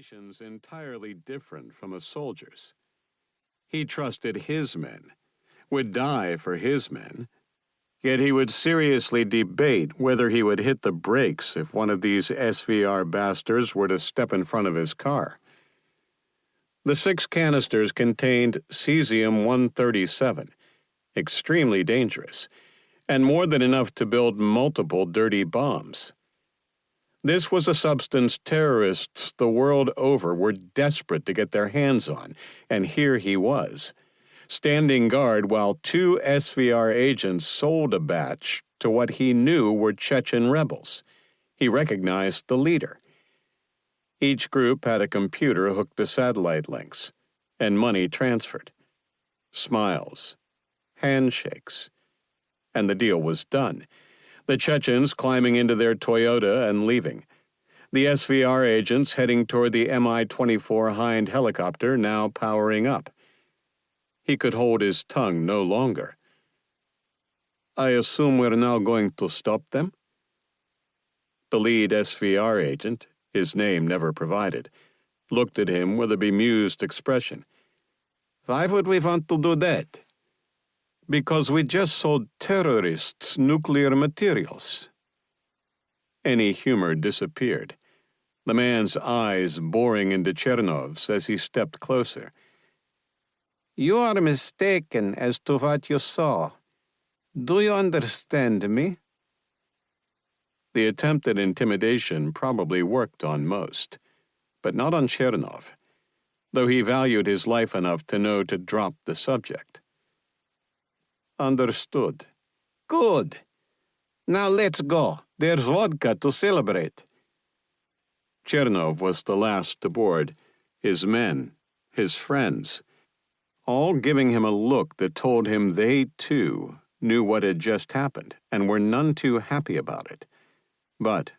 motivations entirely different from a soldier's. He trusted his men, would die for his men, yet he would seriously debate whether he would hit the brakes if one of these SVR bastards were to step in front of his car. The 6 canisters contained Cesium-137, extremely dangerous, and more than enough to build multiple dirty bombs. This was a substance terrorists the world over were desperate to get their hands on, and here he was, standing guard while 2 SVR agents sold a batch to what he knew were Chechen rebels. He recognized the leader. Each group had a computer hooked to satellite links, and money transferred. Smiles, handshakes, and the deal was done. The Chechens climbing into their Toyota and leaving. The SVR agents heading toward the Mi-24 Hind helicopter now powering up. He could hold his tongue no longer. "I assume we're now going to stop them?" The lead SVR agent, his name never provided, looked at him with a bemused expression. "Why would we want to do that?" "Because we just sold terrorists nuclear materials." Any humor disappeared, the man's eyes boring into Chernov's as he stepped closer. "You are mistaken as to what you saw. Do you understand me?" The attempt at intimidation probably worked on most, but not on Chernov, though he valued his life enough to know to drop the subject. "Understood." "Good. Now let's go. There's vodka to celebrate." Chernov was the last to board, his men, his friends, all giving him a look that told him they, too, knew what had just happened and were none too happy about it. But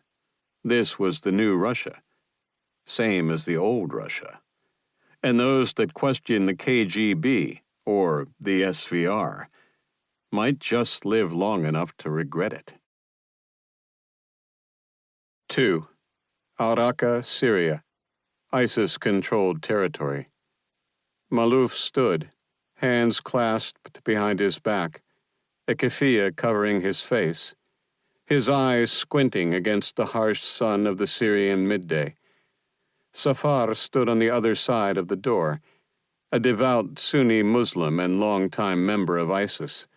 this was the new Russia, same as the old Russia, and those that questioned the KGB, or the SVR, might just live long enough to regret it. 2. Al-Raqqa, Syria, ISIS-controlled territory. Malouf stood, hands clasped behind his back, a keffiyeh covering his face, his eyes squinting against the harsh sun of the Syrian midday. Safar stood on the other side of the door, a devout Sunni Muslim and longtime member of ISIS.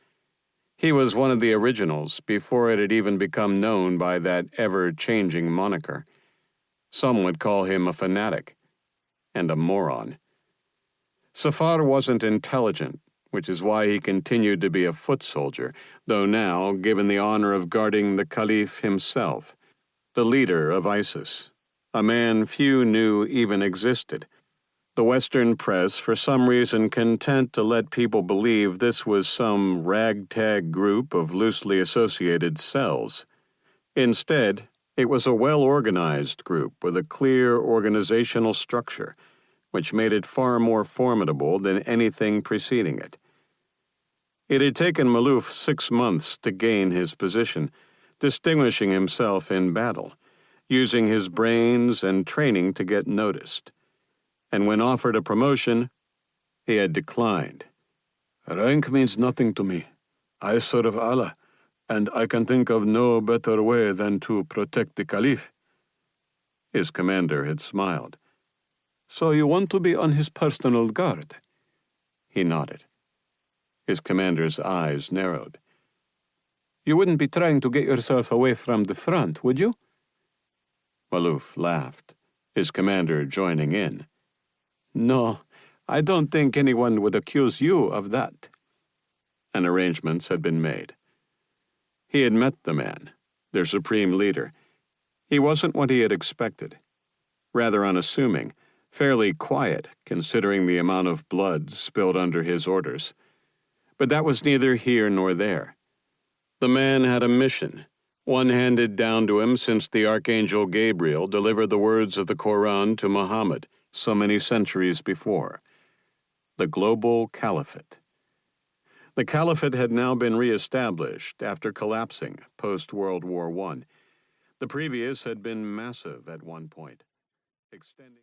He was one of the originals before it had even become known by that ever-changing moniker. Some would call him a fanatic and a moron. Safar wasn't intelligent, which is why he continued to be a foot soldier, though now given the honor of guarding the Caliph himself, the leader of ISIS, a man few knew even existed. The Western press, for some reason content to let people believe this was some ragtag group of loosely associated cells. Instead, it was a well-organized group with a clear organizational structure, which made it far more formidable than anything preceding it. It had taken Malouf 6 months to gain his position, distinguishing himself in battle, using his brains and training to get noticed. And when offered a promotion, he had declined. "Rank means nothing to me. I serve Allah, and I can think of no better way than to protect the Caliph." His commander had smiled. "So you want to be on his personal guard?" He nodded. His commander's eyes narrowed. "You wouldn't be trying to get yourself away from the front, would you?" Malouf laughed, his commander joining in. "No, I don't think anyone would accuse you of that." And arrangements had been made. He had met the man, their supreme leader. He wasn't what he had expected. Rather unassuming, fairly quiet considering the amount of blood spilled under his orders. But that was neither here nor there. The man had a mission, one handed down to him since the Archangel Gabriel delivered the words of the Quran to Muhammad so many centuries before: the global caliphate. The caliphate had now been re-established after collapsing post-World War I. The previous had been massive at one point, extending